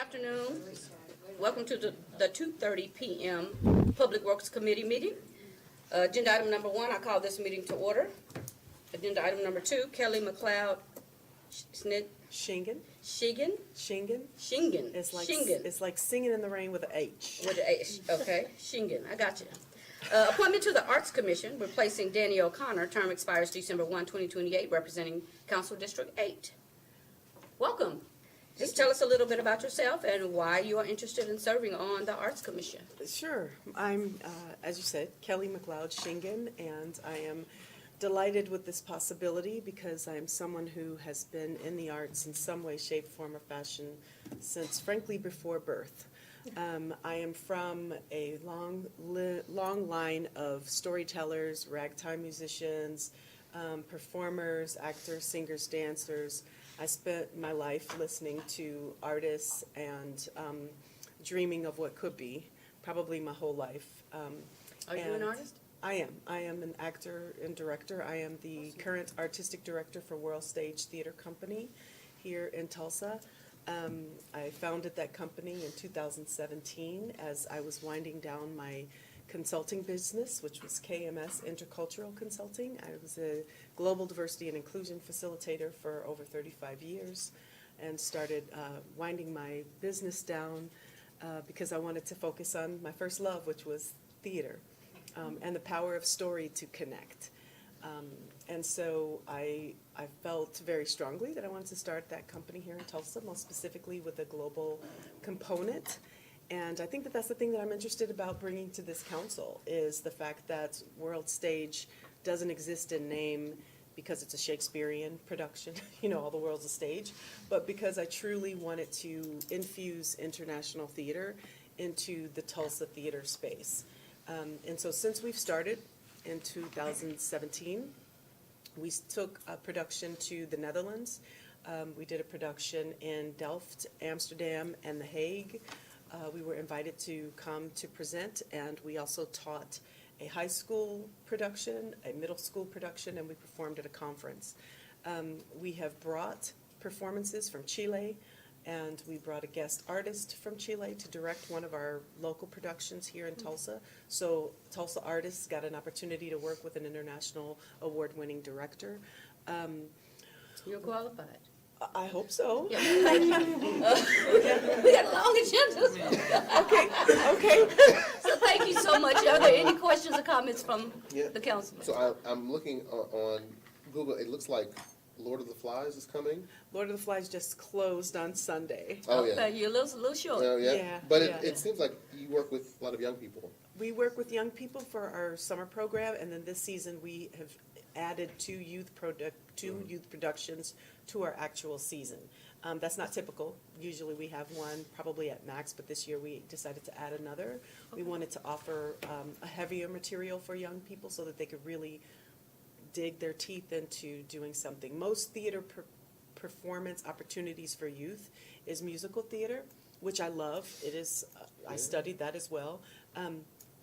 afternoon. Welcome to the 2:30 p.m. Public Works Committee meeting. Agenda item number 1, I call this meeting to order. Agenda item number 2, Kelly McLeod Shingen. Shingen. It's like singing in the rain with an H. With the H, okay. Shingen, I got you. Appointment to the Arts Commission, replacing Danny O'Connor. Term expires December 1, 2028, representing Council District 8. Welcome. Just tell us a little bit about yourself and why you are interested in serving on the Arts Commission. Sure. I'm, as you said, Kelly McLeod Shingen, and I am delighted with this possibility because I am someone who has been in the arts in some way, shape, form, or fashion since, frankly, before birth. I am from a long line of storytellers, ragtime musicians, performers, actors, singers, dancers. I spent my life listening to artists and dreaming of what could be, probably my whole life. Are you an artist? I am. I am an actor and director. I am the current artistic director for World Stage Theater Company here in Tulsa. I founded that company in 2017 as I was winding down my consulting business, which was KMS Intercultural Consulting. I was a global diversity and inclusion facilitator for over 35 years and started winding my business down because I wanted to focus on my first love, which was theater, and the power of story to connect. And so I felt very strongly that I wanted to start that company here in Tulsa, most specifically with a global component. And I think that that's the thing that I'm interested about bringing to this council is the fact that World Stage doesn't exist in name because it's a Shakespearean production, you know, all the world's a stage, but because I truly wanted to infuse international theater into the Tulsa theater space. And so since we've started in 2017, we took a production to the Netherlands. We did a production in Delft, Amsterdam, and The Hague. We were invited to come to present, and we also taught a high school production, a middle school production, and we performed at a conference. We have brought performances from Chile, and we brought a guest artist from Chile to direct one of our local productions here in Tulsa. So Tulsa artists got an opportunity to work with an international award-winning director. You're qualified. I hope so. Yeah, thank you. We got a long agenda. Okay. So thank you so much. Are there any questions or comments from the council? So I'm looking on Google. It looks like Lord of the Flies is coming. Lord of the Flies just closed on Sunday. Oh yeah. Okay, you're a little short. Oh yeah. Yeah, But yeah. it seems like you work with a lot of young people. We work with young people for our summer program, and then this season we have added two youth productions to our actual season. That's not typical. Usually we have one probably at max, but this year we decided to add another. We wanted to offer a heavier material for young people so that they could really dig their teeth into doing something. Most theater performance opportunities for youth is musical theater, which I love. It is, I studied that as well.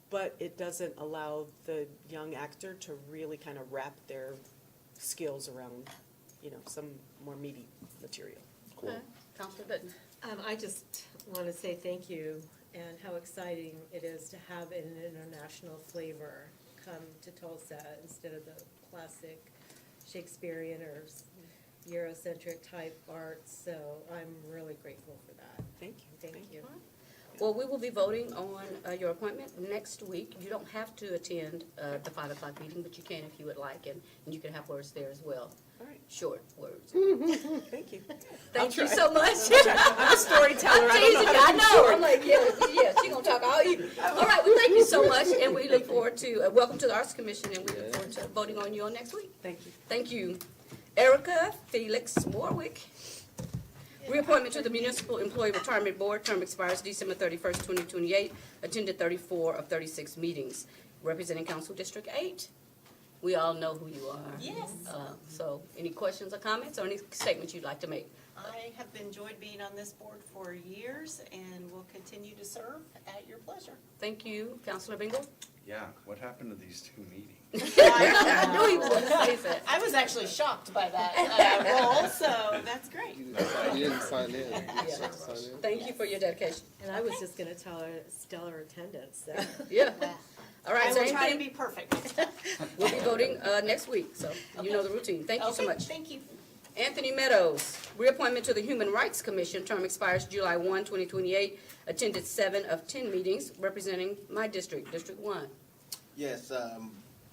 But it doesn't allow the young actor to really kind of wrap their skills around, you know, some more meaty material. Cool. Okay. Councilor Bitten. I just want to say thank you and how exciting it is to have an international flavor come to Tulsa instead of the classic Shakespearean or Eurocentric type art. So I'm really grateful for that. Thank you. Thank you. Well, we will be voting on your appointment next week. You don't have to attend the 5 o'clock meeting, but you can if you would like, and you can have words there as well. All right. Short words. Thank you. Thank you so much. I'm a storyteller. I'm teasing you. I know. I'm like, yeah, she's going to talk all evening. All right, well, thank you so much, and we look forward to, welcome to the Arts Commission, and we look forward to voting on you on next week. Thank you. Thank you. Erica Felix Warwick. Reappointment to the Municipal Employee Retirement Board. Term expires December 31st, 2028. Attended 34 of 36 meetings. Representing Council District 8. We all know who you are. Yes. So any questions or comments or any statements you'd like to make? I have enjoyed being on this board for years and will continue to serve at your pleasure. Thank you. Councilor Bingle? Yeah, what happened to these two meetings? I knew he was going to say that. I was actually shocked by that role, so that's great. You didn't sign in. Sign in. Thank you for your dedication. And I was just gonna tell her stellar attendance, so. Yeah. All right, I so will try to anything, be perfect next time. we'll be voting next week, so you know the routine. Thank you so Okay, much. thank you. Anthony Meadows, reappointment to the Human Rights Commission, term expires July 1, 2028, attended 7 of 10 meetings representing my district, District 1. Yes,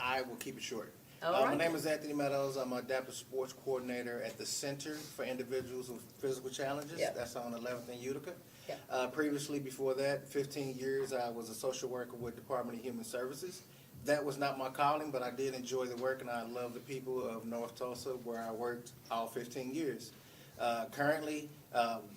I will keep it short. All My right. name is Anthony Meadows. I'm an adaptive sports coordinator at the Center for Individuals with Physical Challenges. Yep. That's on 11th and Utica. Yep. Previously, before that, 15 years, I was a social worker with Department of Human Services. That was not my calling, but I did enjoy the work, and I love the people of North Tulsa, where I worked all 15 years. Currently,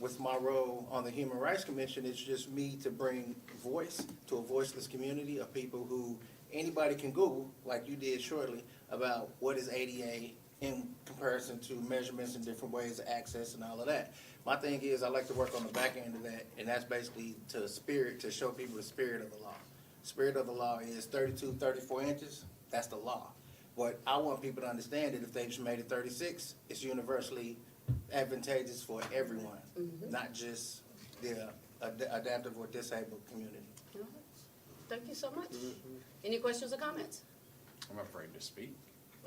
with my role on the Human Rights Commission, it's just me to bring voice to a voiceless community of people who anybody can Google, like you did shortly, about what is ADA in comparison to measurements and different ways of access and all of that. My thing is, I like to work on the back end of that, and that's basically to show people the spirit of the law. Spirit of the law is 32, 34 inches, that's the law. But I want people to understand that if they just made it 36, it's universally advantageous for everyone, not just the adaptive or disabled community. Thank you so much. Any questions or comments? I'm afraid to speak.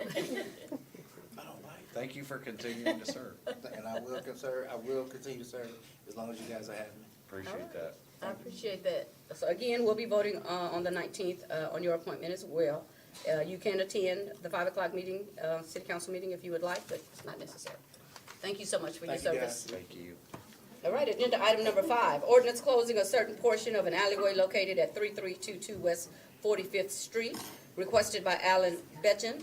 I don't like Thank you for continuing to serve. that, and I will continue to serve as long as you guys are having me. Appreciate that. I appreciate that. So again, we'll be voting on the 19th on your appointment as well. You can attend the 5 o'clock meeting, city council meeting if you would like, but it's not necessary. Thank you so much for your Thank you, service. guys. Thank you. All right, agenda item number 5, ordinance closing a certain portion of an alleyway located at 3322 West 45th Street, requested by Alan Betchen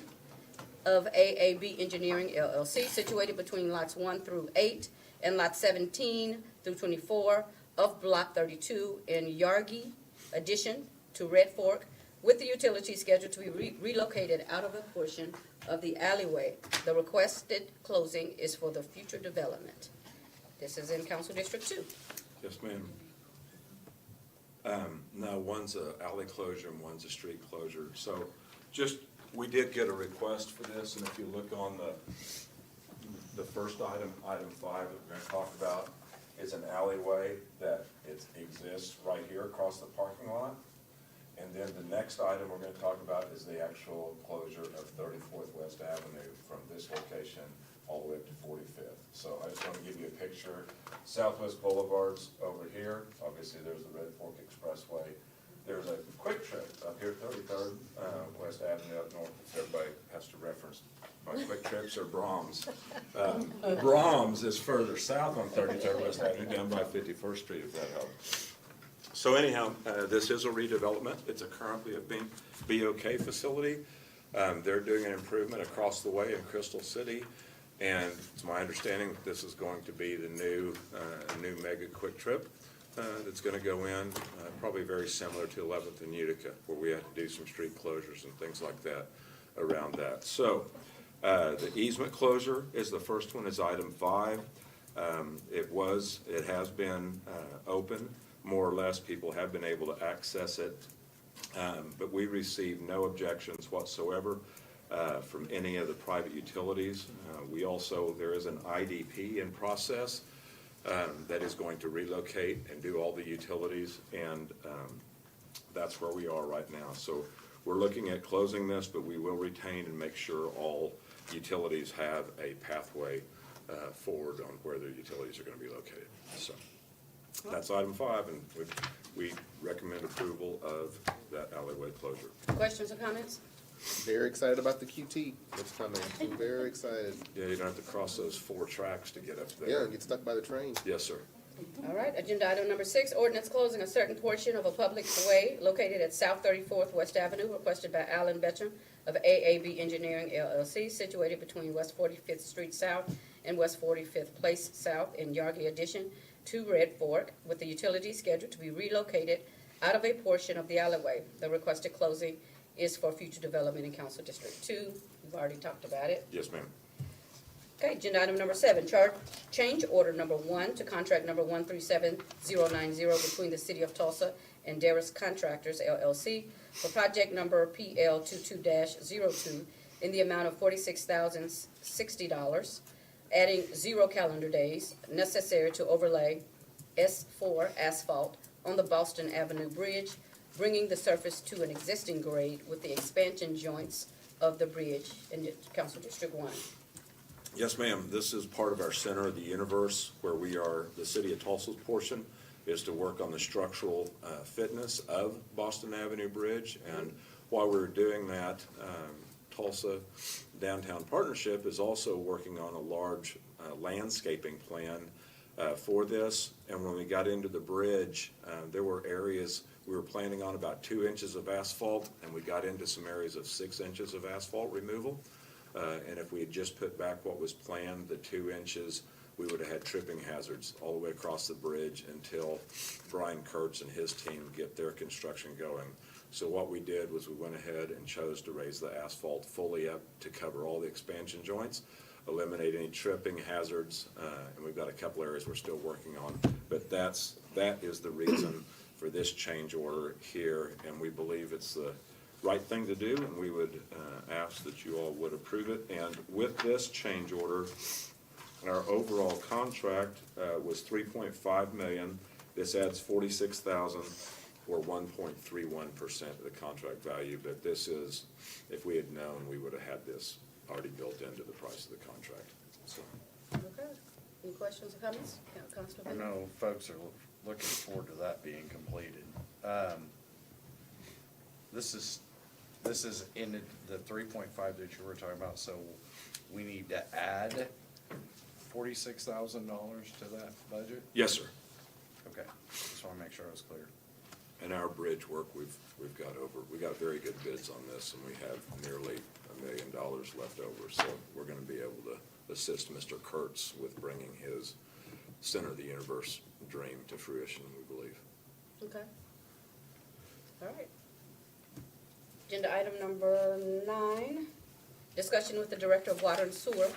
of AAB Engineering LLC, situated between lots 1 through 8 and lots 17 through 24 of Block 32 in Yargi, addition to Red Fork, with the utilities scheduled to be relocated out of a portion of the alleyway. The requested closing is for the future development. This is in Council District 2. Yes, ma'am. No, one's a alley closure and one's a street closure. So just, we did get a request for this, and if you look on the first item, item 5 that we're gonna talk about, is an alleyway that exists right here across the parking lot. And then the next item we're gonna talk about is the actual closure of 34th West Avenue from this location all the way up to 45th. So I just want to give you a picture. Southwest Boulevard's over here. Obviously, there's the Red Fork Expressway. There's a quick trip up here, 33rd West Avenue up north. Everybody has to reference my quick trips or Brahms. Brahms is further south on 33rd West Avenue, down by 51st Street, if that helps. So anyhow, this is a redevelopment. It's currently a BOK facility. They're doing an improvement across the way in Crystal City. And it's my understanding that this is going to be the new mega quick trip that's going to go in, probably very similar to 11th and Utica, where we had to do some street closures and things like that around that. So the easement closure is the first one, is item 5. It has been open, more or less. People have been able to access it, but we received no objections whatsoever from any of the private utilities. There is an IDP in process that is going to relocate and do all the utilities, and that's where we are right now. So we're looking at closing this, but we will retain and make sure all utilities have a pathway forward on where their utilities are going to be located. So that's item 5, and we recommend approval of that alleyway closure. Questions or comments? Very excited about the QT that's coming. I'm very excited. Yeah, you don't have to cross those 4 tracks to get up Yeah, there. and get stuck by the train. Yes, sir. All right, agenda item number 6, ordinance closing a certain portion of a public way located at South 34th West Avenue, requested by Alan Betcham of AAB Engineering LLC, situated between West 45th Street South and West 45th Place South in Yargi addition to Red Fork, with the utilities scheduled to be relocated out of a portion of the alleyway. The requested closing is for future development in Council District 2. We've already talked about it. Yes, ma'am. Okay, agenda item number 7, change order number 1 to contract number 137090 between the City of Tulsa and Darris Contractors LLC for project number PL 22-02 in the amount of $46,060, adding 0 calendar days necessary to overlay S4 asphalt on the Boston Avenue Bridge, bringing the surface to an existing grade with the expansion joints of the bridge in Council District 1. Yes, ma'am. This is part of our Center of the Universe, where we are, the City of Tulsa's portion is to work on the structural fitness of Boston Avenue Bridge. And while we're doing that, Tulsa Downtown Partnership is also working on a large landscaping plan for this. And when we got into the bridge, there were areas, we were planning on about 2 inches of asphalt, and we got into some areas of 6 inches of asphalt removal. And if we had just put back what was planned, the 2 inches, we would have had tripping hazards all the way across the bridge until Brian Kurtz and his team get their construction going. So what we did was we went ahead and chose to raise the asphalt fully up to cover all the expansion joints, eliminate any tripping hazards, and we've got a couple areas we're still working on. But that is the reason for this change order here, and we believe it's the right thing to do, and we would ask that you all would approve it. And with this change order, our overall contract was $3.5 million. This adds $46,000 or 1.31% of the contract value. But this is, if we had known, we would have had this already built into the price of the contract. So, Okay. Any questions or comments? Councilor I Bennett? know folks are looking forward to that being completed. This is in the 3.5 that you were talking about, so we need to add $46,000 to that budget? yes, sir. Okay, just wanna make sure I was clear. And our bridge work, we got very good bids on this, and we have nearly $1 million left over. So we're gonna be able to assist Mr. Kurtz with bringing his Center of the Universe dream to fruition, we believe. Okay. All right. Agenda item number 9, discussion with the Director of Water and Sewer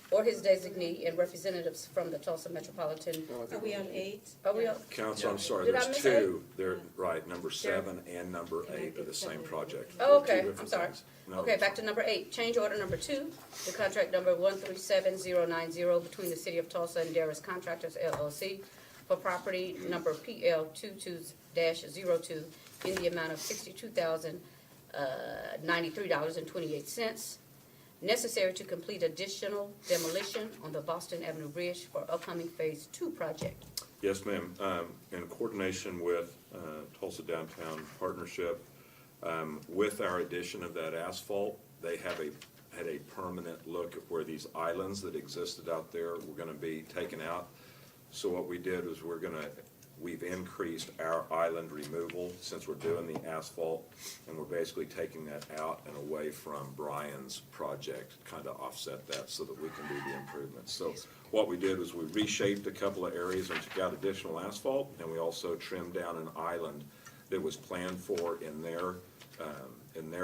or his designee and representatives from the Tulsa Metropolitan. Are we on 8? Are we on? Council, I'm sorry, Did I there's miss two. They're, right, number 7 and number 8 are the same project. Oh, They're two okay, I'm different sorry. things. No, Okay, that's back to number 8, change order number 2, the contract number 137090 between the City of Tulsa and Darris Contractors LLC for property number PL 22-02 in the amount of $62,093.28, necessary to complete additional demolition on the Boston Avenue Bridge for upcoming Phase 2 project. Yes, ma'am. In coordination with Tulsa Downtown Partnership, with our addition of that asphalt, they had a permanent look at where these islands that existed out there were gonna be taken out. So what we did was we've increased our island removal since we're doing the asphalt, and we're basically taking that out and away from Brian's project, kind of offset that so that we can do the improvements. So what we did was we reshaped a couple of areas and took out additional asphalt, and we also trimmed down an island that was planned for in their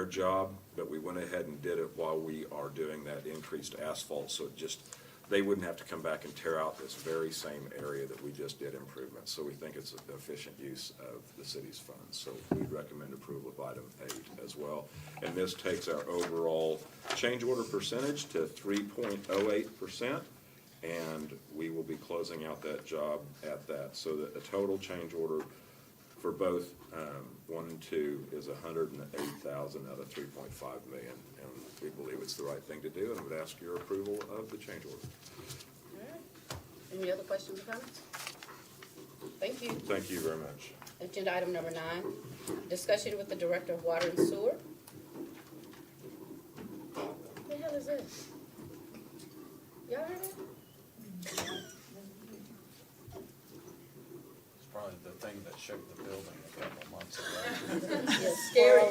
job, but we went ahead and did it while we are doing that increased asphalt, so it just, they wouldn't have to come back and tear out this very same area that we just did improvements. So we think it's an efficient use of the city's funds. So we'd recommend approval of item 8 as well. And this takes our overall change order percentage to 3.08%, and we will be closing out that job at that. So that the total change order for both 1 and 2 is $108,000 out of $3.5 million. And we believe it's the right thing to do, and would ask your approval of the change order. All right. Any other questions or comments? Thank you. Thank you very much. Agenda item number 9, discussion with the Director of Water and Sewer. What the hell is this? Y'all heard it? It's probably the thing that shook the building a couple months ago. Yeah, scary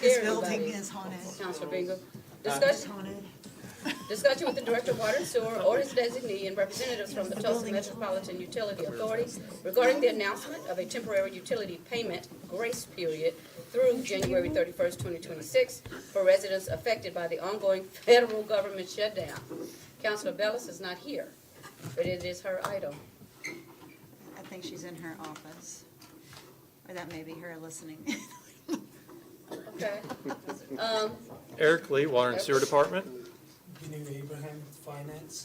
This building everybody. is haunted. Counselor Bingham. It's Discussion, haunted. discussion with the Director of Water and Sewer or his designee and representatives from the Tulsa Metropolitan Utility Authority regarding the announcement of a temporary utility payment grace period through January 31st, 2026 for residents affected by the ongoing federal government shutdown. Counselor Bellis is not here, but it is her item. I think she's in her office. Or that may be her listening. Okay. Eric Lee, Water and Sewer Department. Beginning Abraham, Finance.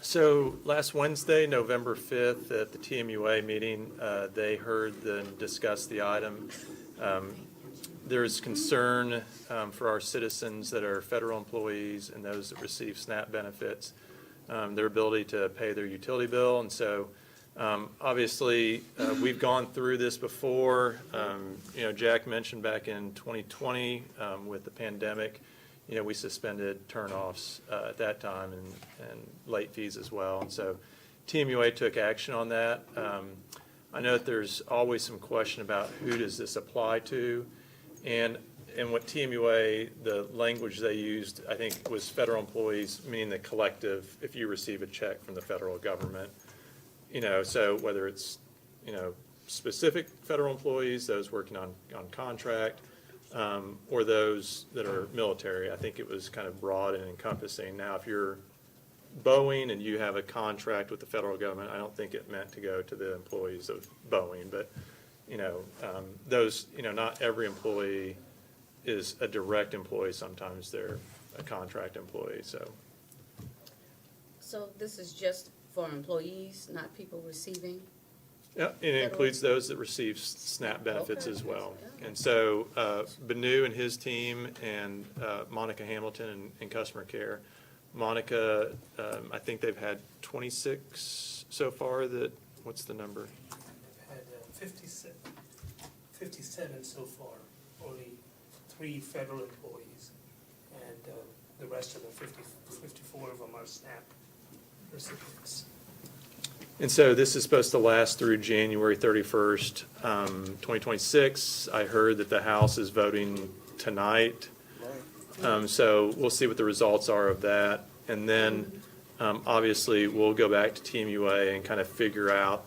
So last Wednesday, November 5th, at the TMUA meeting, they heard and discussed the item. There's concern for our citizens that are federal employees and those that receive SNAP benefits, their ability to pay their utility bill. And so obviously, we've gone through this before. Jack mentioned back in 2020 with the pandemic, we suspended turnoffs at that time and late fees as well. And so TMUA took action on that. I know that there's always some question about who does this apply to. And what TMUA, the language they used, I think, was federal employees, meaning the collective, if you receive a check from the federal government. So whether it's, specific federal employees, those working on contract, or those that are military. I think it was kind of broad and encompassing. Now, if you're Boeing and you have a contract with the federal government, I don't think it meant to go to the employees of Boeing, but, those, not every employee is a direct employee. Sometimes they're a contract employee, so. So this is just for employees, not people receiving? Yeah, it includes those that receive SNAP benefits Okay. as well. Yeah. And so Benu and his team and Monica Hamilton in customer care. Monica, I think they've had 26 so far. What's the number? I've had 57 so far, only 3 federal employees, and the rest of the 54 of them are SNAP recipients. And so this is supposed to last through January 31st, 2026. I heard that the House is voting tonight. So we'll see what the results are of that. And then, obviously, we'll go back to TMUA and kind of figure out,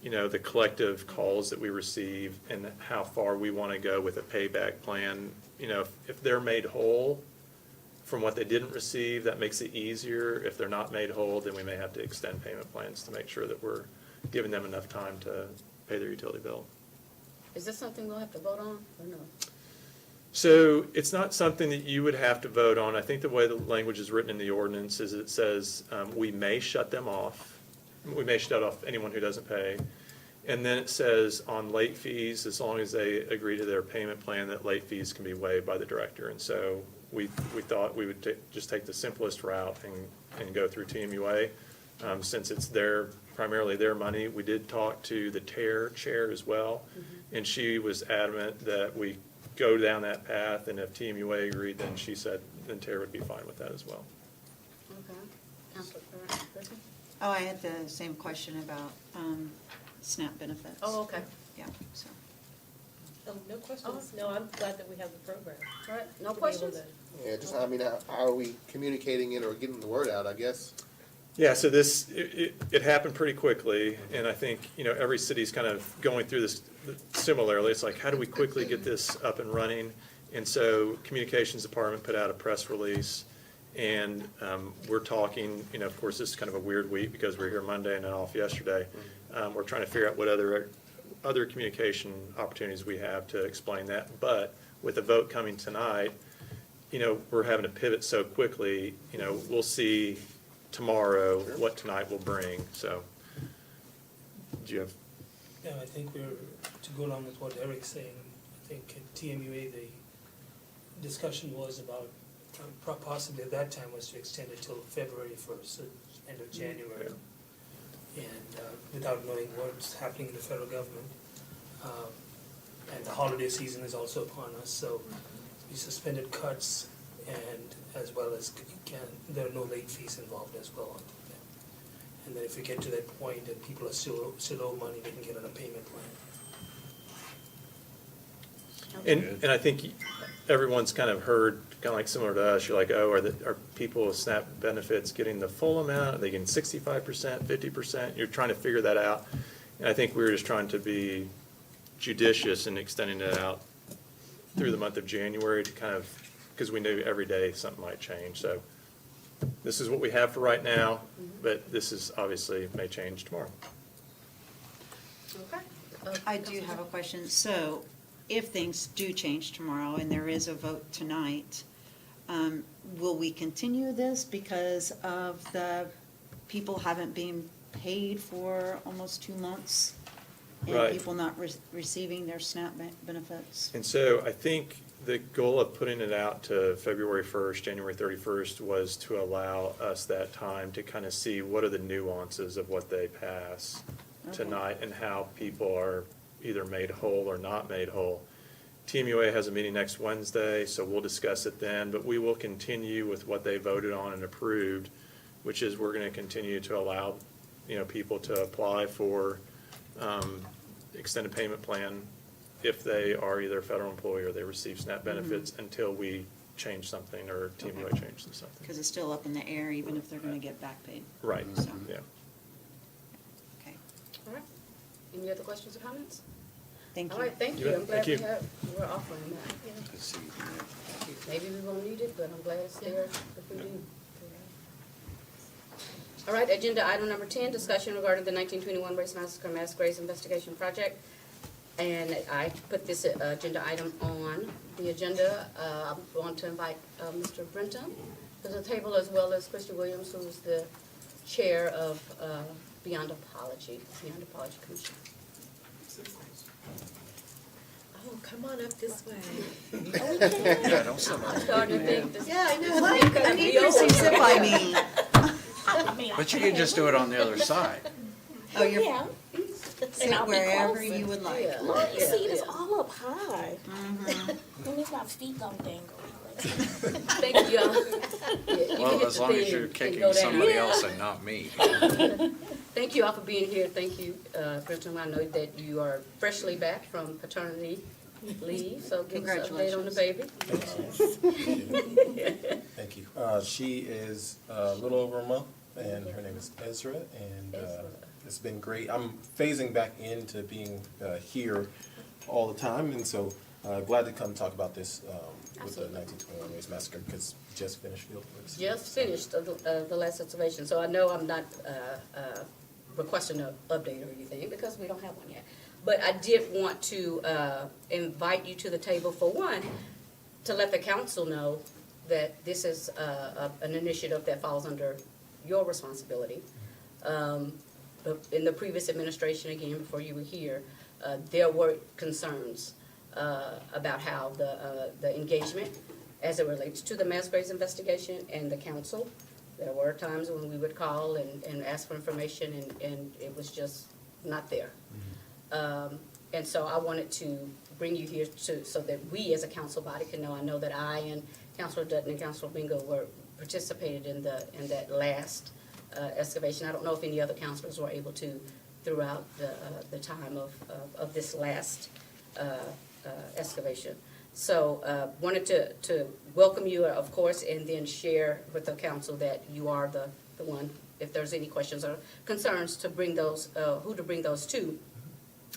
the collective calls that we receive and how far we want to go with a payback plan. If they're made whole from what they didn't receive, that makes it easier. If they're not made whole, then we may have to extend payment plans to make sure that we're giving them enough time to pay their utility bill. Is this something we'll have to vote on or no? So it's not something that you would have to vote on. I think the way the language is written in the ordinance is it says we may shut them off. We may shut off anyone who doesn't pay. And then it says on late fees, as long as they agree to their payment plan, that late fees can be waived by the director. And so we thought we would just take the simplest route and go through TMUA. Since it's primarily their money. We did talk to the TARE chair as well, and she was adamant that we go down that path, and if TMUA agreed, then she said then TARE would be fine with that as well. Okay. Counselor Griffin? Oh, I had the same question about SNAP benefits. Oh, okay. Yeah, so. Oh, no questions. No, I'm glad that we have the program. All right, no to be able questions? to- Yeah, just, how are we communicating it or getting the word out, I guess? Yeah, so it happened pretty quickly, and I think, every city's kind of going through this similarly. It's like, how do we quickly get this up and running? And so Communications Department put out a press release, and we're talking, of course, this is kind of a weird week because we're here Monday and then off yesterday. We're trying to figure out what other communication opportunities we have to explain that. But with the vote coming tonight, we're having to pivot so quickly, we'll see tomorrow what tonight will bring, so. Do you have? Yeah, I think to go along with what Eric's saying, I think at TMUA, the discussion was about, possibly at that time was to extend it till February 1st, so end of January. And without knowing what's happening in the federal government. And the holiday season is also upon us, so we suspended cuts, and as well as there are no late fees involved as well. And then if we get to that point and people are still owe money, they can get on a payment plan. And I think everyone's kind of heard, kind of like similar to us, you're like, oh, are people with SNAP benefits getting the full amount? Are they getting 65%, 50%? You're trying to figure that out. And I think we were just trying to be judicious in extending it out through the month of January to kind of, because we knew every day something might change. So this is what we have for right now, but this is obviously may change tomorrow. Okay. I do have a question. So, if things do change tomorrow and there is a vote tonight, will we continue this because of the people haven't been paid for almost 2 months? And Right. people not receiving their SNAP benefits? And so I think the goal of putting it out to February 1st, January 31st was to allow us that time to kind of see what are the nuances of what they pass Okay. tonight and how people are either made whole or not made whole. TMUA has a meeting next Wednesday, so we'll discuss it then, but we will continue with what they voted on and approved, which is we're going to continue to allow, people to apply for extended payment plan if they are either a federal employee or they receive SNAP benefits until we change something or TMUA changes something. Because it's still up in the air, even if they're gonna get back paid. Right, So, yeah. okay. All right. Any other questions or comments? Thank All you. right, thank You you. bet. I'm glad Thank we you. we're offering that. Let's see. Maybe we won't need it, but I'm glad it's there if we do. All right, agenda item number 10, discussion regarding the 1921 Race Massacre Mass Graves Investigation Project. And I put this agenda item on the agenda. I want to invite Mr. Brenton to the table, as well as Christy Williams, who is the chair of Beyond Apology Commission. Oh, come on up this way. Yeah, don't sit I'm starting to think this. Yeah, I know. What? It's gonna be over. Sit by me. But you can just do it on the other side. Oh, you're, Yeah. sit I'll be wherever closer. you would like. Yeah. Look, you see, it's Yeah. all up high. Mhm. Let me my feet gonna dangle. Thank you, y'all. Yeah, you can Well, hit as the long thing as you're and kicking go down. somebody else and not me. Thank you all for being here. Thank you, Brenton. I know that you are freshly back from paternity leave, so give us an update on the baby. Thank you. She is a little over a month, and her name is Ezra, and it's been great. I'm phasing back into being here all the time, and so glad to come talk about this with the 1921 Race Massacre, because we just finished field work. Just finished the last observation, so I know I'm not requesting an update or anything, because we don't have one yet. But I did want to invite you to the table, for one, to let the council know that this is an initiative that falls under your responsibility. But in the previous administration, again, before you were here, there were concerns about how the engagement as it relates to the mass graves investigation and the council. There were times when we would call and ask for information, and it was just not there. And so I wanted to bring you here so that we as a council body can know. I know that I and Councilor Dutton and Councilor Bingo participated in that last excavation. I don't know if any other councilors were able to throughout the time of this last excavation. So wanted to welcome you, of course, and then share with the council that you are the one, if there's any questions or concerns, to bring those, who to bring those to.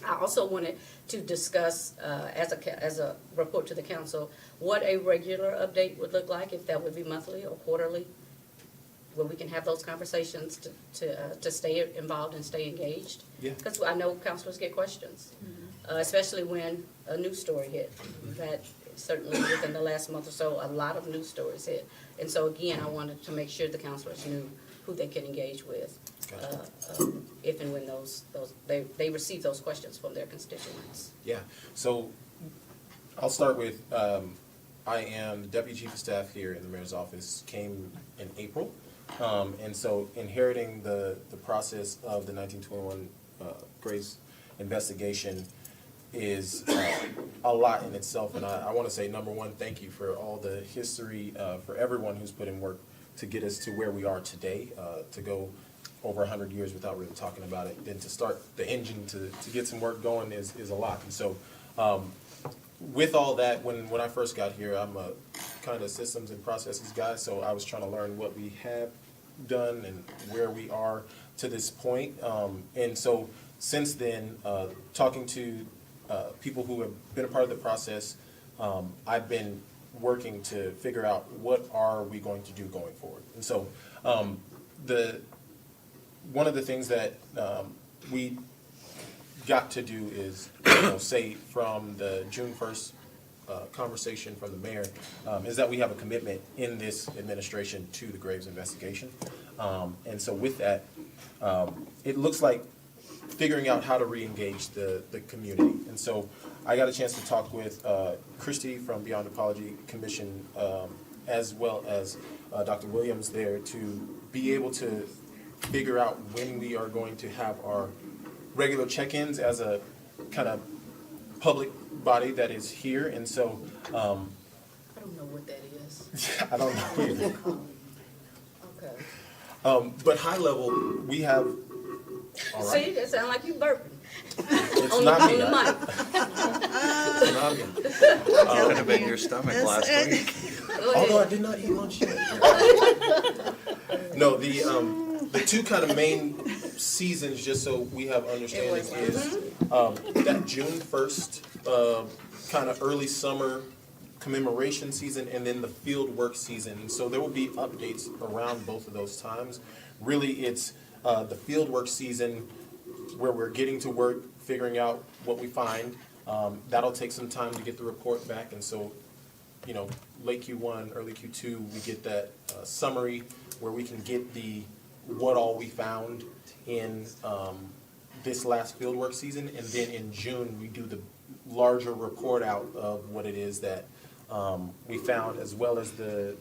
I also wanted to discuss, as a report to the council, what a regular update would look like, if that would be monthly or quarterly, where we can have those conversations to stay involved and stay engaged. Yeah. Because I know councilors get questions, especially when a news story hit. We've had, certainly within the last month or so, a lot of news stories hit. And so again, I wanted to make sure the councilors knew who they can engage with, if and when they receive those questions from their constituents. Yeah, so I'll start with, I am the Deputy Chief of Staff here in the Mayor's Office, came in April. And so inheriting the process of the 1921 Graves investigation is a lot in itself. And I want to say, number one, thank you for all the history, for everyone who's put in work to get us to where we are today, to go over 100 years without really talking about it. Then to start the engine to get some work going is a lot. And so with all that, when I first got here, I'm a kind of systems and processes guy, so I was trying to learn what we have done and where we are to this point. And so since then, talking to people who have been a part of the process, I've been working to figure out what are we going to do going forward. And so one of the things that we got to do is, say from the June 1st conversation from the mayor, is that we have a commitment in this administration to the Graves investigation. And so with that, it looks like figuring out how to reengage the community. And so I got a chance to talk with Christy from Beyond Apology Commission, as well as Dr. Williams there, to be able to figure out when we are going to have our regular check-ins as a kind of public body that is here. And so I don't know what that is. I don't know either. Okay. But high level, we have, all right. See, that sound like you burping. It's On not the, me. on the mic. It's not me. Could have been your stomach last week. Although I did not eat lunch yet. No, the two kind of main seasons, just so we have understanding, is that June 1st, kind of early summer commemoration season, and then the field work season. And so there will be updates around both of those times. Really, it's the field work season where we're getting to work, figuring out what we find. That'll take some time to get the report back, and so, late Q1, early Q2, we get that summary where we can get the what all we found in this last fieldwork season, and then in June we do the larger report out of what it is that we found, as well as the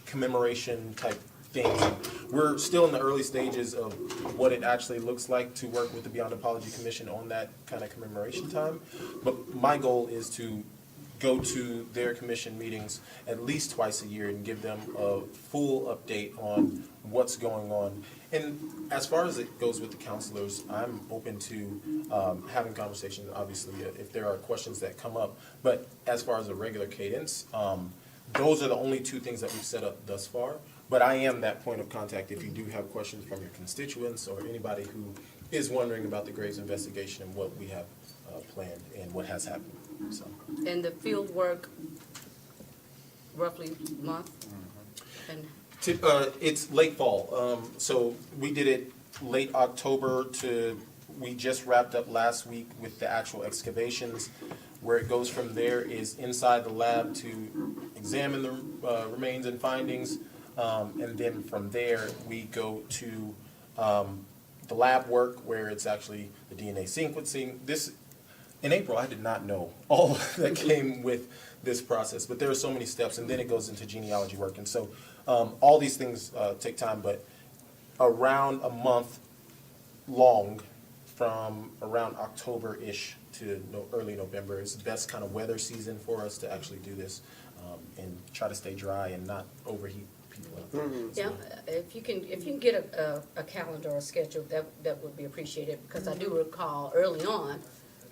commemoration type things. We're still in the early stages of what it actually looks like to work with the Beyond Apology Commission on that kind of commemoration time, but my goal is to go to their commission meetings at least twice a year and give them a full update on what's going on. And as far as it goes with the counselors, I'm open to having conversations, obviously, if there are questions that come up. But as far as a regular cadence, those are the only two things that we've set up thus far. But I am that point of contact if you do have questions from your constituents or anybody who is wondering about the Graves investigation and what we have planned and what has happened. So. And the field work, roughly month? And It's late fall. So we did it late October we just wrapped up last week with the actual excavations. Where it goes from there is inside the lab to examine the remains and findings. And then from there, we go to the lab work where it's actually the DNA sequencing. In April, I did not know all that came with this process, but there are so many steps, and then it goes into genealogy work. And so all these things take time, but around a month long from around October-ish to early November is the best kind of weather season for us to actually do this and try to stay dry and not overheat people out there. yeah, if you can get a calendar or a schedule, that would be appreciated, because I do recall early on,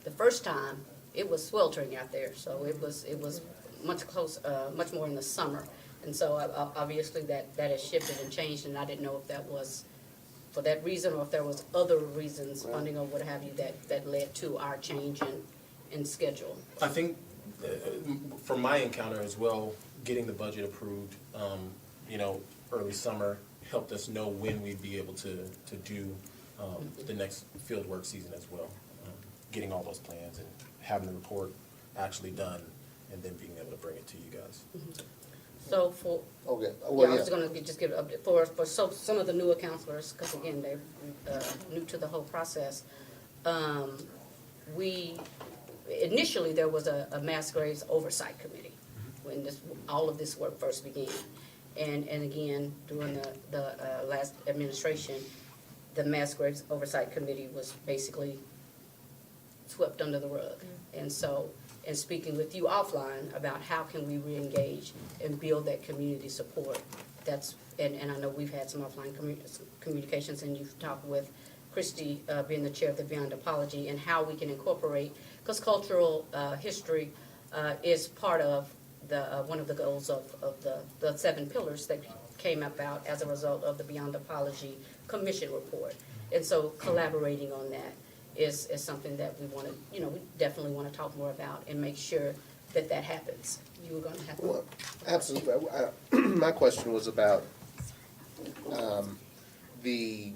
the first time, it was sweltering out there, so it was much more in the summer. And so obviously that has shifted and changed, and I didn't know if that was for that reason or if there was other reasons, funding or what have you, that led to our change in schedule. I think from my encounter as well, getting the budget approved, early summer helped us know when we'd be able to do the next field work season as well. Getting all those plans and having the report actually done, and then being able to bring it to you guys. So for, Okay, yeah, well, I was gonna just give an update for some of the newer counselors, because again, they're new to the whole process. Initially, there was a Mass Graves Oversight Committee when all of this work first began. And again, during the last administration, the Mass Graves Oversight Committee was basically swept under the rug. And so, in speaking with you offline about how can we reengage and build that community support, and I know we've had some offline communications, and you've talked with Christy, being the chair of the Beyond Apology, and how we can incorporate, because cultural history is part of one of the goals of the 7 pillars that came about as a result of the Beyond Apology Commission report. And so collaborating on that is something that we want to, we definitely want to talk more about and make sure that happens. You were going to have to. Well, absolutely. My question was about the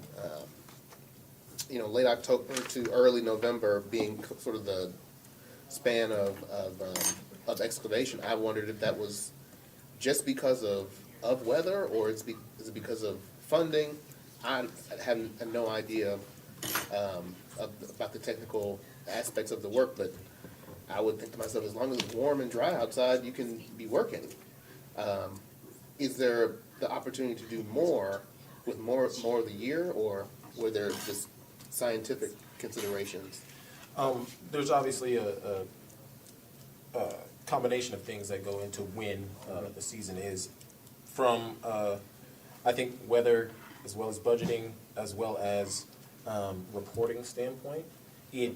late October to early November being sort of the span of excavation, I wondered if that was just because of weather, or is it because of funding? I have no idea about the technical aspects of the work, but I would think to myself, as long as it's warm and dry outside, you can be working. Is there the opportunity to do more with more of the year, or were there just scientific considerations? There's obviously a combination of things that go into when the season is, from I think weather, as well as budgeting, as well as reporting standpoint. It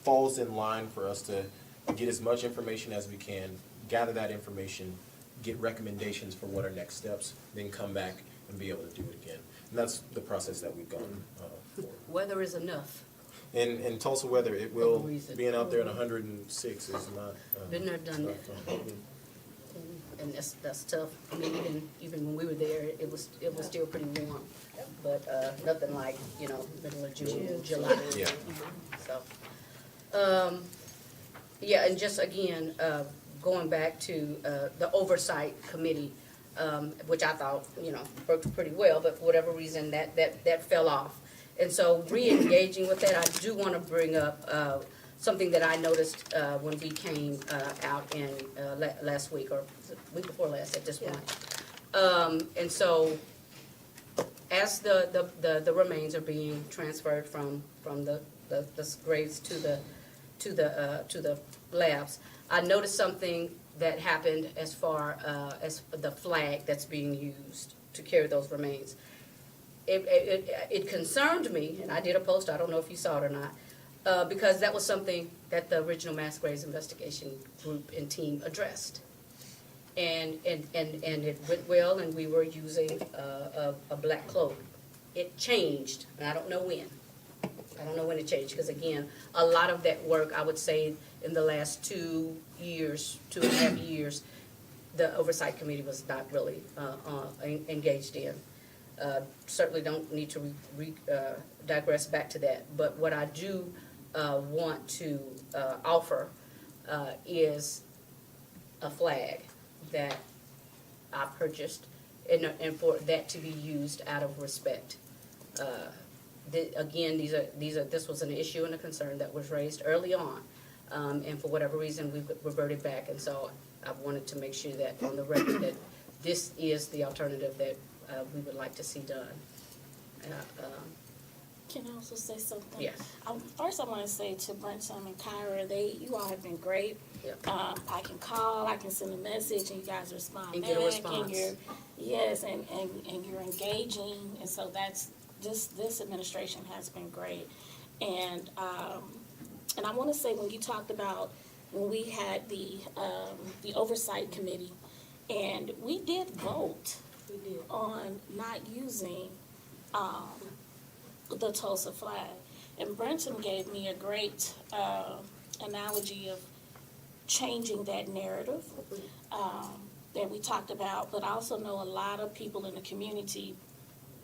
falls in line for us to get as much information as we can, gather that information, get recommendations for what our next steps, then come back and be able to do it again. And that's the process that we've gone for. Weather is enough. In Tulsa weather, it will, reason. being out there in 106 is not. Been there, done that. fun. And that's tough. I mean, even when we were there, it was still pretty warm. But nothing like, middle of June, July. Yeah. So, yeah, and just again, going back to the oversight committee, which I thought, worked pretty well, but for whatever reason, that fell off. And so re-engaging with that, I do want to bring up something that I noticed when we came out in last week, or week before last at this point. And so, as the remains are being transferred from the graves to the labs, I noticed something that happened as far as the flag that's being used to carry those remains. It concerned me, and I did a post, I don't know if you saw it or not, because that was something that the original mass graves investigation group and team addressed. And it went well, and we were using a black cloak. It changed, and I don't know when. I don't know when it changed, because again, a lot of that work, I would say, in the last 2 years, 2.5 years, the oversight committee was not really engaged in. Certainly don't need to digress back to that, but what I do want to offer is a flag that I purchased, and for that to be used out of respect. Again, this was an issue and a concern that was raised early on, and for whatever reason, we reverted back, and so I wanted to make sure that on the record that this is the alternative that we would like to see done. Can I also say something? Yes. First, I want to say to Brenton and Kyra, you all have been great. Yep. I can call, I can send a message, and you guys respond And back. get a response. And you're engaging, and so that's this administration has been great. And I want to say, when you talked about when we had the oversight committee, and we did vote on not using the Tulsa flag. And Brenton gave me a great analogy of changing that narrative that we talked about, but I also know a lot of people in the community,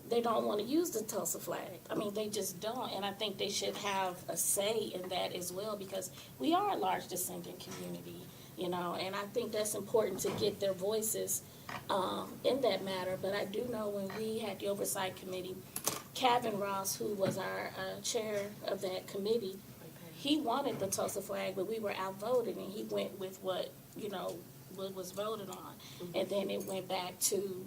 they don't want to use the Tulsa flag. I mean, they just don't, and I think they should have a say in that as well, because we are a large descendant community, and I think that's important to get their voices in that matter. But I do know when we had the oversight committee, Kevin Ross, who was our chair of that committee, he wanted the Tulsa flag, but we were outvoted, and he went with what was voted on, and then it went back to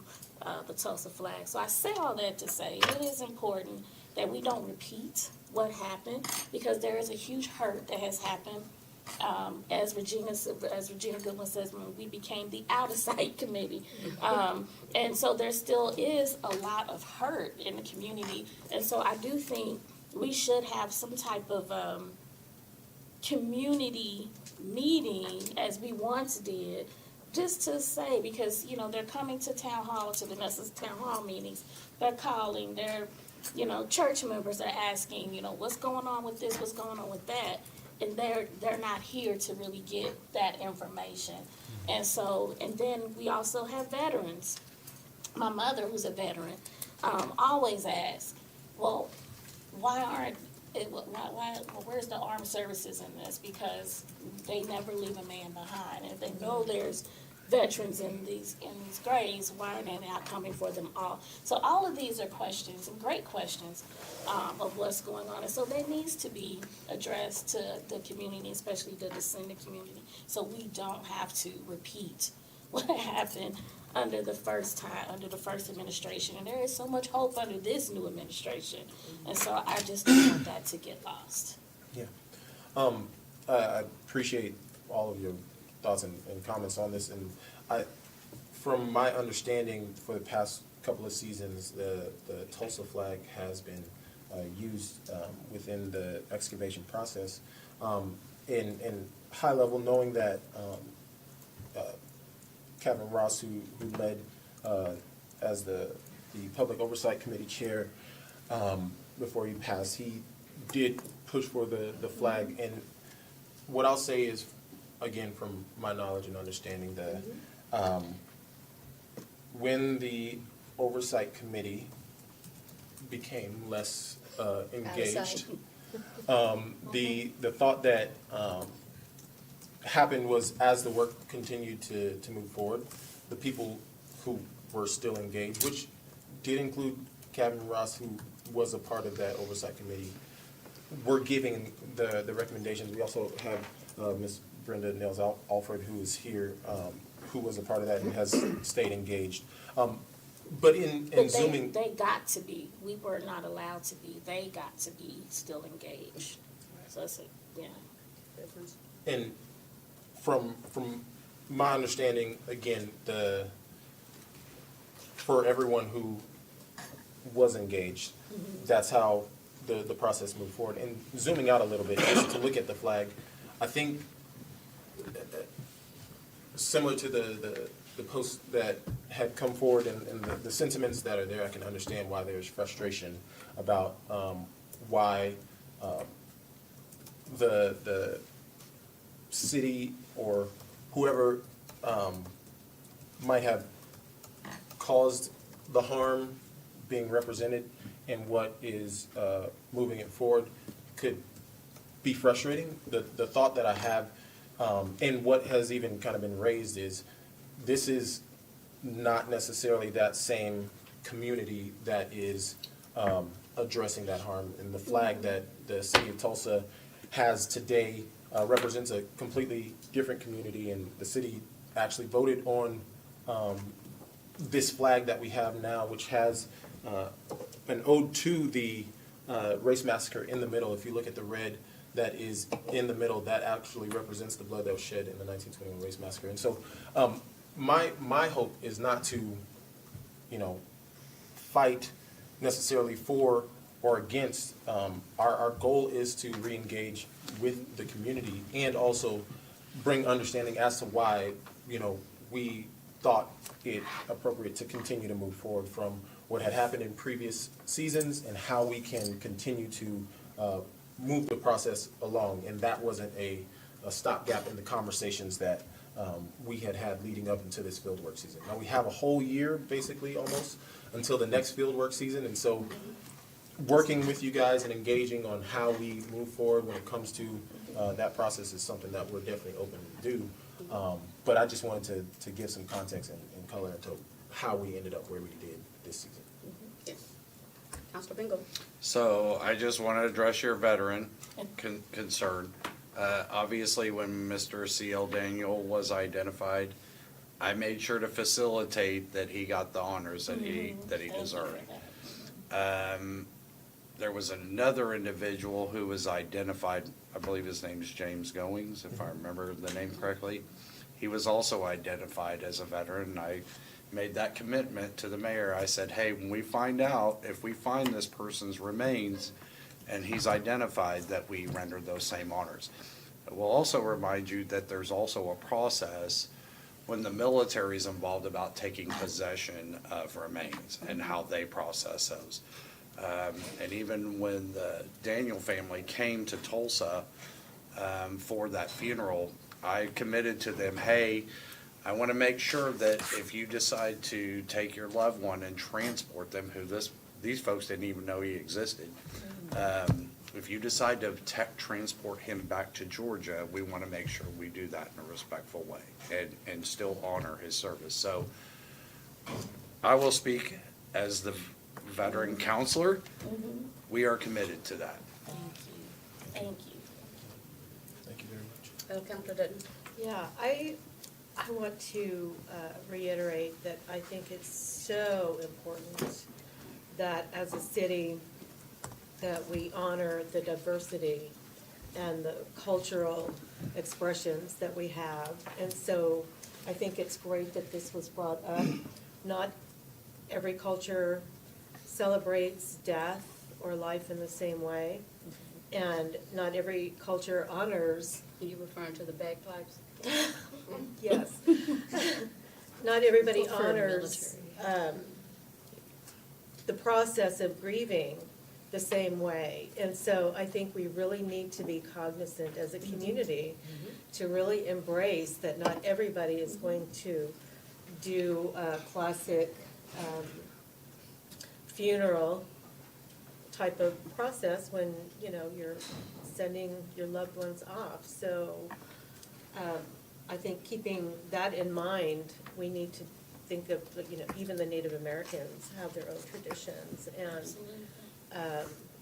the Tulsa flag. So I say all that to say it is important that we don't repeat what happened, because there is a huge hurt that has happened. As Regina Goodwin says, when we became the out-of-sight committee. And so there still is a lot of hurt in the community. And so I do think we should have some type of community meeting, as we once did, just to say, because, they're coming to town hall, to the Nessus town hall meetings. They're calling, church members are asking, what's going on with this, what's going on with that. And they're not here to really get that information. And so, and then we also have veterans. My mother, who's a veteran, always asks, well, where's the armed services in this? Because they never leave a man behind. If they know there's veterans in these graves, why are they not coming for them all? So all of these are questions, and great questions, of what's going on. And so that needs to be addressed to the community, especially the descendant community, so we don't have to repeat what happened under the first administration. And there is so much hope under this new administration. And so I just don't want that to get lost. Yeah. I appreciate all of your thoughts and comments on this. And from my understanding, for the past couple of seasons, the Tulsa flag has been used within the excavation process. In high level, knowing that Kevin Ross, who led as the Public Oversight Committee chair before he passed, he did push for the flag. And what I'll say is, again, from my knowledge and understanding, that when the Oversight Committee became less engaged, the thought that happened was, as the work continued to move forward, the people who were still engaged, which did include Kevin Ross, who was a part of that Oversight Committee, were giving the recommendations. We also have Ms. Brenda Nails Alford, who is here, who was a part of that and has stayed engaged. But in zooming, They got to be. We were not allowed to be. They got to be still engaged. So it's and from my understanding, again, for everyone who was engaged, that's how the process moved forward. And zooming out a little bit, just to look at the flag, I think similar to the posts that had come forward and the sentiments that are there, I can understand why there's frustration about why the city or whoever might have caused the harm being represented and what is moving it forward could be frustrating. The thought that I have, and what has even kind of been raised, is this is not necessarily that same community that is addressing that harm. And the flag that the city of Tulsa has today represents a completely different community, and the city actually voted on this flag that we have now, which has an ode to the race massacre in the middle. If you look at the red that is in the middle, that actually represents the blood that was shed in the 1921 race massacre. And so my hope is not to, fight necessarily for or against. Our goal is to re-engage with the community and also bring understanding as to why, we thought it appropriate to continue to move forward from what had happened in previous seasons and how we can continue to move the process along. And that wasn't a stopgap in the conversations that we had leading up into this fieldwork season. Now we have a whole year, basically, almost, until the next fieldwork season. And so working with you guys and engaging on how we move forward when it comes to that process is something that we're definitely open to do. But I just wanted to give some context and color into how we ended up where we did this season. Yes. Councilor Bingo. So I just want to address your veteran concern. Obviously, when Mr. C.L. Daniel was identified, I made sure to facilitate that he got the honors that he deserved. There was another individual who was identified, I believe his name is James Goings, if I remember the name correctly. He was also identified as a veteran, and I made that commitment to the mayor. I said, hey, when we find out, if we find this person's remains and he's identified, that we render those same honors. I will also remind you that there's also a process when the military is involved about taking possession of remains and how they process those. And even when the Daniel family came to Tulsa for that funeral, I committed to them, hey, I want to make sure that if you decide to take your loved one and transport them, these folks didn't even know he existed, If you decide to tech transport him back to Georgia, we want to make sure we do that in a respectful way and still honor his service. So I will speak as the veteran counselor. We are committed to that. Thank you, thank you. Thank you very much. Councilor Dutton. Yeah, I want to reiterate that I think it's so important that as a city, that we honor the diversity and the cultural expressions that we have. And so I think it's great that this was brought up. Not every culture celebrates death or life in the same way, and not every culture honors. Are you referring to the bagpipes? Yes. Not everybody For honors the process of grieving the same way. And so I think we really need to be cognizant as a community to really embrace that not everybody is going to do a classic funeral type of process when, you know, you're sending your loved ones off. So I think keeping that in mind, we need to think of, you know, even the Native Americans have their own traditions, and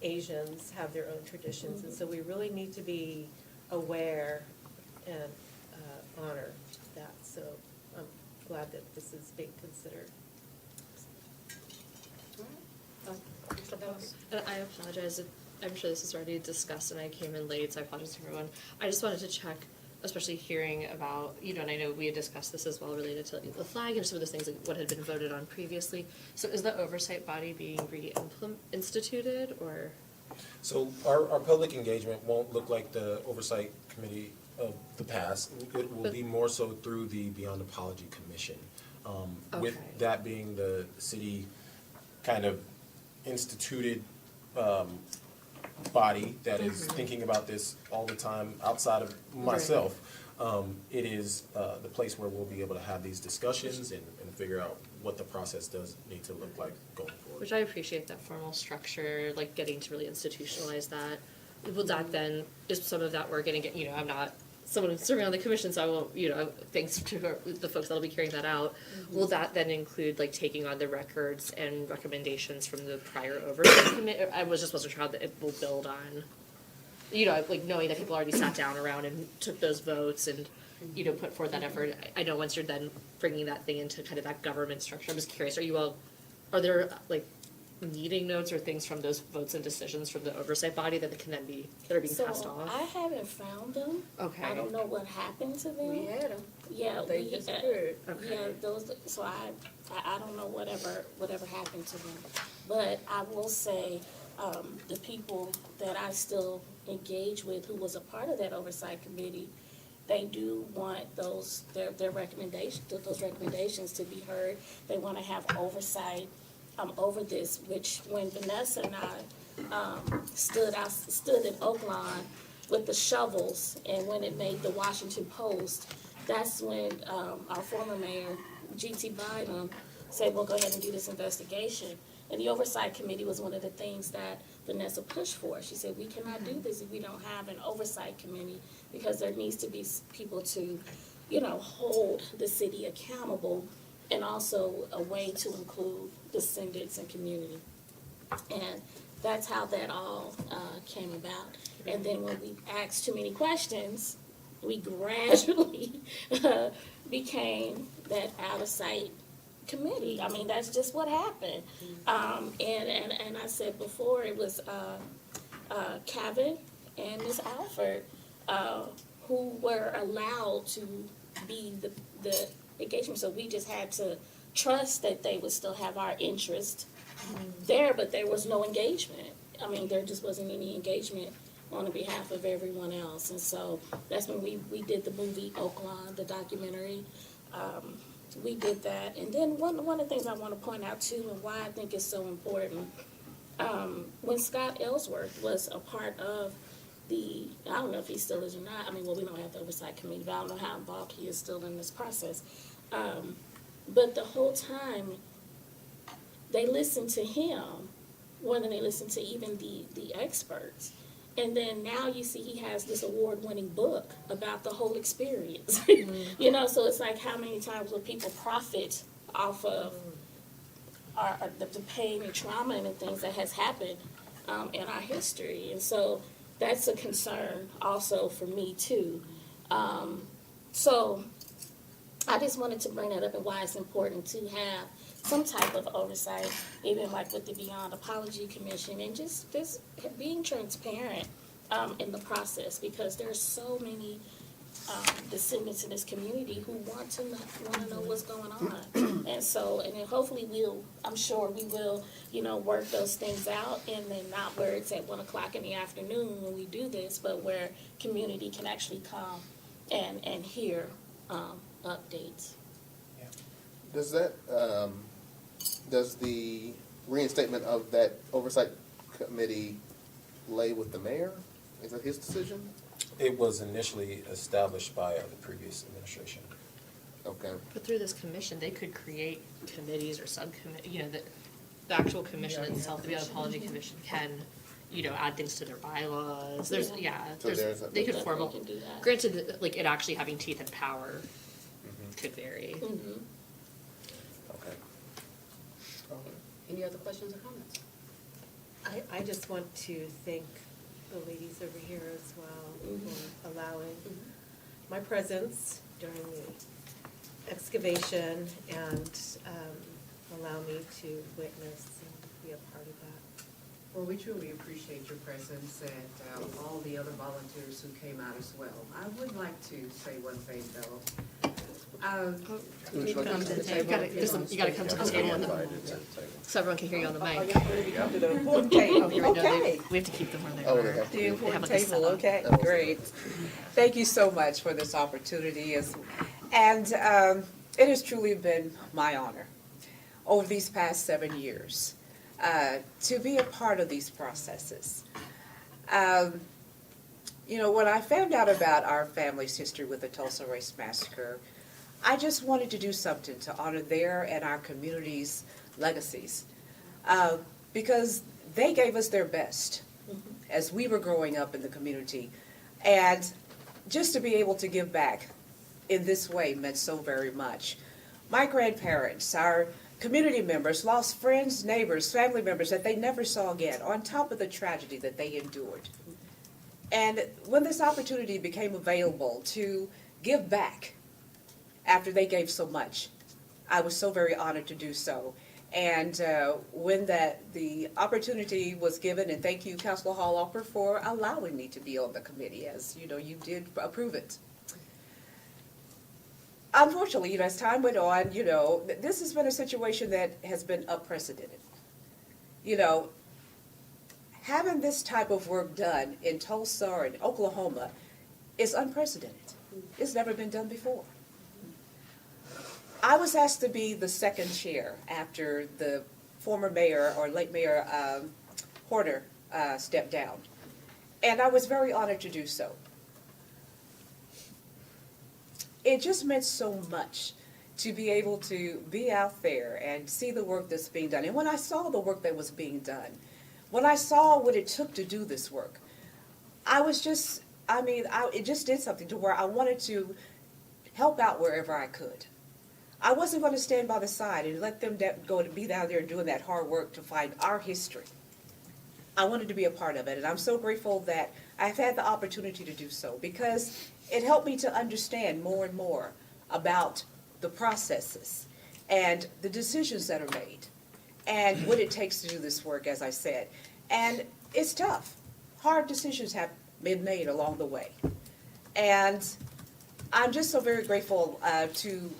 Asians have their own traditions. And so we really need to be aware and honor that. So I'm glad that this is being considered. I apologize. I'm sure this is already discussed, and I came in late, so I apologize to everyone. I just wanted to check, especially hearing about, you know, and I know we had discussed this as well related to the flag and some of those things, like what had been voted on previously. So is the oversight body being reinstituted, or? So our public engagement won't look like the oversight committee of the past. It will be more so through the Beyond Apology Commission. With Okay. that being the city kind of instituted body that is thinking about this all the time outside of myself. It is the place where we'll be able to have these discussions and figure out what the process does need to look like going forward. Which I appreciate that formal structure, like getting to really institutionalize that. Will that then, is some of that we're gonna get, you know, I'm not someone who's serving on the commission, so I won't, you know, thanks to the folks that'll be carrying that out. Will that then include like taking on the records and recommendations from the prior oversight committee? I wasn't sure how that it will build on, you know, like knowing that people already sat down around and took those votes and, you know, put forth that effort. I know once you're then bringing that thing into kind of that government structure, I'm just curious, are there like meeting notes or things from those votes and decisions from the oversight body that can then be, that are being passed So off? I haven't found them. Okay. I don't know what happened to them. We had them. Yeah, They we, disappeared. Okay. yeah, those, so I don't know whatever happened to them. But I will say, the people that I still engage with who was a part of that oversight committee, they do want their recommendations to be heard. They want to have oversight over this, which when Vanessa and I stood in Oakland with the shovels, and when it made the Washington Post, that's when our former mayor, G.T. Bynum, said, we'll go ahead and do this investigation. And the oversight committee was one of the things that Vanessa pushed for. She said, we cannot do this if we don't have an oversight committee, because there needs to be people to, you know, hold the city accountable, and also a way to include descendants and community. And that's how that all came about. And then when we asked too many questions, we gradually became that out-of-sight committee. I mean, that's just what happened. And I said before, it was Kevin and Ms. Alford who were allowed to be the engagement. So we just had to trust that they would still have our interest there, but there was no engagement. I mean, there just wasn't any engagement on the behalf of everyone else. And so that's when we did the movie Oakland, the documentary. We did that. And then one of the things I want to point out too, and why I think it's so important, when Scott Ellsworth was a part of I don't know if he still is or not. I mean, well, we don't have the oversight committee, but I don't know how involved he is still in this process. But the whole time, they listened to him more than they listen to even the experts. And then now you see he has this award-winning book about the whole experience. You know, so it's like how many times will people profit off of the pain and trauma and the things that has happened in our history. And so that's a concern also for me too. So I just wanted to bring that up and why it's important to have some type of oversight, even like with the Beyond Apology Commission, and just being transparent in the process, because there's so many descendants in this community who want to know what's going on. And so, and then hopefully I'm sure we will, you know, work those things out, and then not where it's at 1 o'clock in the afternoon when we do this, but where community can actually come and hear updates. Does that, does the reinstatement of that oversight committee lay with the mayor? Is that his decision? It was initially established by the previous administration. Okay. But through this commission, they could create committees or subcommittee, you know, the actual commission itself, the Beyond Apology Commission can, you know, add things to their bylaws. There's, So there's they could Definitely formal, can do that. granted, like, it actually having teeth and power could vary. Mhm. Okay. Any other questions or comments? I just want to thank the ladies over here as well for allowing my presence during the excavation and allow me to witness and be a part of that. Well, we truly appreciate your presence and all the other volunteers who came out as well. I would like to say one thing, though. Can you come to the table? You gotta come to the table so everyone can hear you on the mic. Come to the important table, okay. We have to keep them where they Oh, are. they have The They have important like a table, setup. okay, great. Thank you so much for this opportunity. And it has truly been my honor over these past 7 years to be a part of these processes. You know, when I found out about our family's history with the Tulsa Race Massacre, I just wanted to do something to honor their and our community's legacies. Because they gave us their best as we were growing up in the community. And just to be able to give back in this way meant so very much. My grandparents, our community members, lost friends, neighbors, family members that they never saw again, on top of the tragedy that they endured. And when this opportunity became available to give back after they gave so much, I was so very honored to do so. And when the opportunity was given, and thank you, Councilor Hall-Alper, for allowing me to be on the committee, as you know, you did approve it. Unfortunately, you know, as time went on, you know, this has been a situation that has been unprecedented. You know, having this type of work done in Tulsa or in Oklahoma is unprecedented. It's never been done before. I was asked to be the second chair after the former mayor, or late Mayor Horner, stepped down. And I was very honored to do so. It just meant so much to be able to be out there and see the work that's being done. And when I saw the work that was being done, when I saw what it took to do this work, I was just, it just did something to where I wanted to help out wherever I could. I wasn't going to stand by the side and let them go to be down there and doing that hard work to find our history. I wanted to be a part of it, and I'm so grateful that I've had the opportunity to do so, because it helped me to understand more and more about the processes and the decisions that are made and what it takes to do this work, as I said. And it's tough. Hard decisions have been made along the way. And I'm just so very grateful to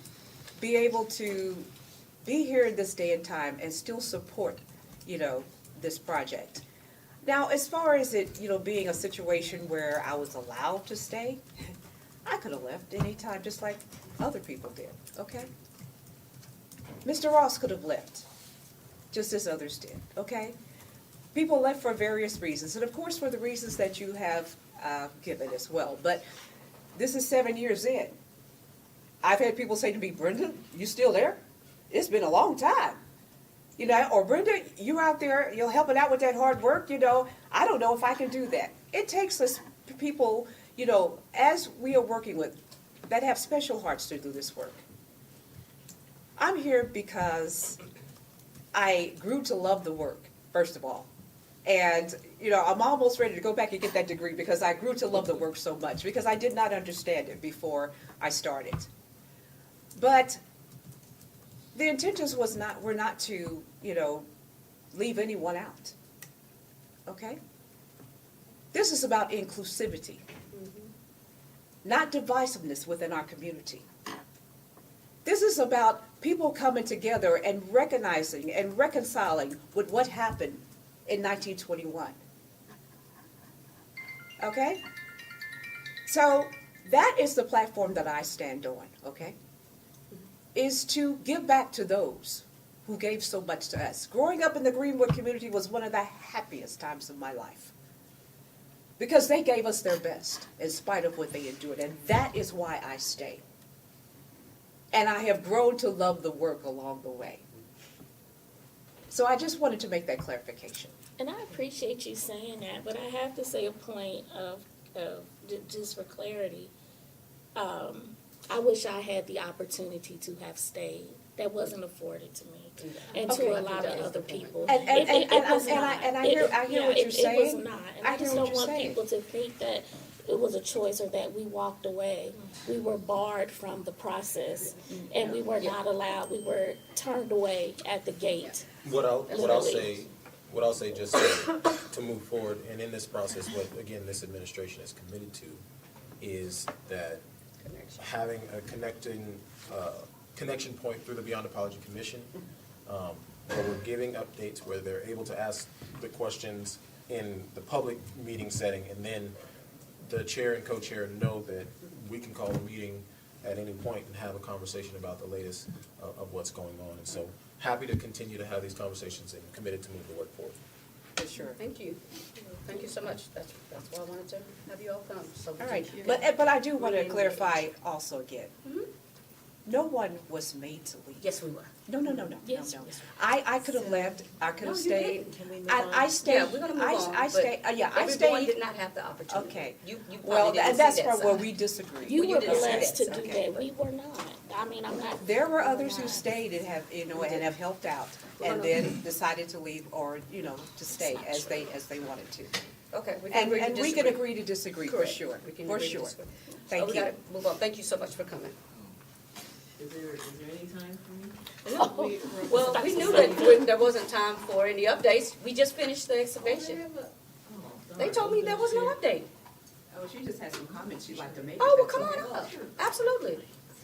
be able to be here in this day and time and still support, you know, this project. Now, as far as it, you know, being a situation where I was allowed to stay, I could have left any time just like other people did, okay? Mr. Ross could have left, just as others did, okay? People left for various reasons, and of course for the reasons that you have given as well. But this is 7 years in. I've had people say to me, Brenda, you still there? It's been a long time. You know, or Brenda, you out there, you're helping out with that hard work, you know, I don't know if I can do that. It takes us people, you know, as we are working with, that have special hearts to do this work. I'm here because I grew to love the work, first of all. And, you know, I'm almost ready to go back and get that degree because I grew to love the work so much, because I did not understand it before I started. But the intentions were not to, you know, leave anyone out. Okay? This is about inclusivity, not divisiveness within our community. This is about people coming together and recognizing and reconciling with what happened in 1921. Okay? So that is the platform that I stand on, okay? Is to give back to those who gave so much to us. Growing up in the Greenwood community was one of the happiest times of my life, because they gave us their best in spite of what they endured, and that is why I stay. And I have grown to love the work along the way. So I just wanted to make that clarification. And I appreciate you saying that, but I have to say a point of just for clarity. I wish I had the opportunity to have stayed. That wasn't afforded to me, and to Okay. a lot of other people. And I hear what you're saying. It was not, and I I just hear what don't you're want saying. people to think that it was a choice or that we walked away. We were barred from the process, and we were not allowed. We were turned away at the gate. What I'll say just to move forward, and in this process, what, again, this administration is committed to, is that having a connection point through the Beyond Apology Commission, where we're giving updates, where they're able to ask the questions in the public meeting setting, and then the chair and co-chair know that we can call a meeting at any point and have a conversation about the latest of what's going on. And so, happy to continue to have these conversations and committed to move the work forward. For sure. Thank you. Thank you so much. That's why I wanted to have you all come. So All right, but I do want to clarify also again. Mhm. No one was made to leave. Yes, we were. No. Yes, No. yes. I could have left, I could No, have you stayed. didn't. Can we move I on? stayed. Yeah, we're gonna move on. I but stayed, I everyone stayed. did not have the opportunity. Okay. You Well, probably didn't and see that's that part where side. we disagree. You Well, you were didn't say blessed to that, do okay. that. We were not. I mean, I'm not. There were we others who not. stayed and have, you know, and have helped out, and then decided to leave or, you know, to stay as they wanted to. Okay. We And agree to we can disagree. agree to disagree, for Correct. sure, We can for agree to sure. disagree. Thank we you. gotta move on. Thank you so much for coming. Is there any time for me? Well, we knew that there wasn't time for any updates. We just finished the exhibition. They told me there was no update. Oh, she just had some comments she'd like to make. Oh, well, come on up. Absolutely.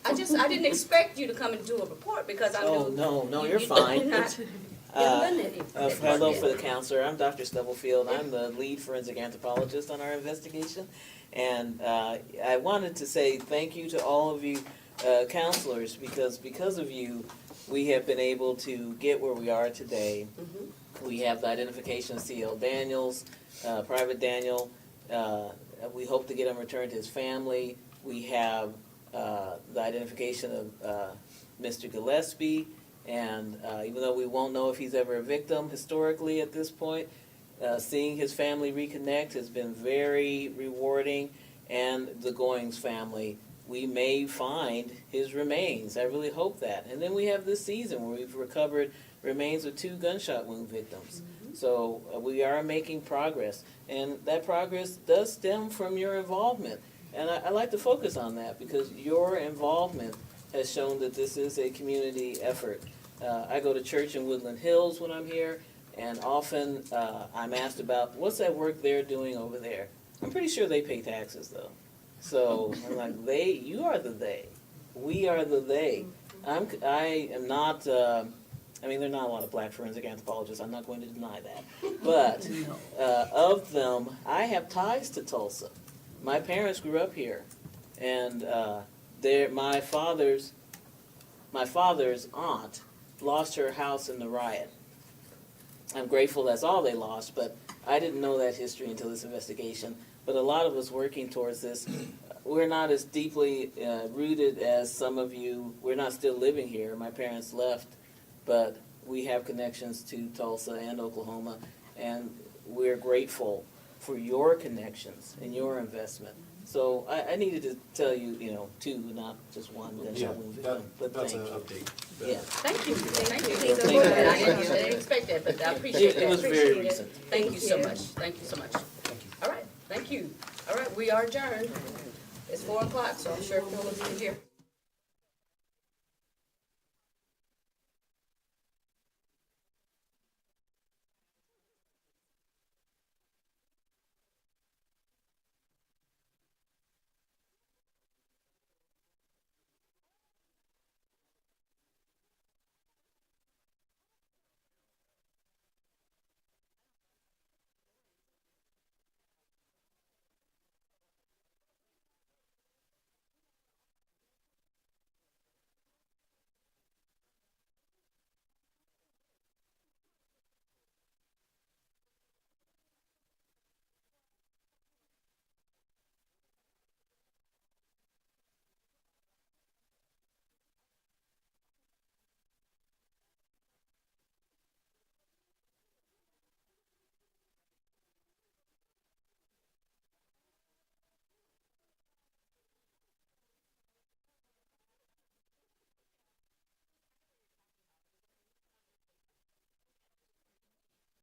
I didn't expect you to come and do a report because I knew. Oh, no, you- you're you- fine. you're not- you haven't done any Hello report for the yet. counselor. I'm Dr. Stubblefield. I'm the lead forensic anthropologist on our investigation. And I wanted to say thank you to all of you counselors, because of you, we have been able to get where we are today. We have the identification of C.L. Daniels, Private Daniel. We hope to get him returned to his family. We have the identification of Mr. Gillespie. And even though we won't know if he's ever a victim historically at this point, seeing his family reconnect has been very rewarding. And the Goings family, we may find his remains. I really hope that. And then we have this season where we've recovered remains of 2 gunshot wound victims. So we are making progress. And that progress does stem from your involvement. And I like to focus on that because your involvement has shown that this is a community effort. I go to church in Woodland Hills when I'm here, and often I'm asked about, what's that work they're doing over there? I'm pretty sure they pay taxes, though. So I'm like, you are the they. We are the they. I am not, there are not a lot of black forensic anthropologists, I'm not going to deny that. But of them, I have ties to Tulsa. My parents grew up here, and my father's aunt lost her house in the riot. I'm grateful that's all they lost, but I didn't know that history until this investigation. But a lot of us working towards this, we're not as deeply rooted as some of you. We're not still living here. My parents left, but we have connections to Tulsa and Oklahoma, and we're grateful for your connections and your investment. So I needed to tell you, you know, two, not just one, then Yeah, I'll move it on. But that's thank an you. update. Yeah. Thank you, thank you. Thank So you. good. I didn't expect that, but I appreciate that. It was very recent. Thank you so much, thank you so much. Thank you. All right, thank you. All right, we are adjourned. It's 4 o'clock, so I'm sure Phil will be here.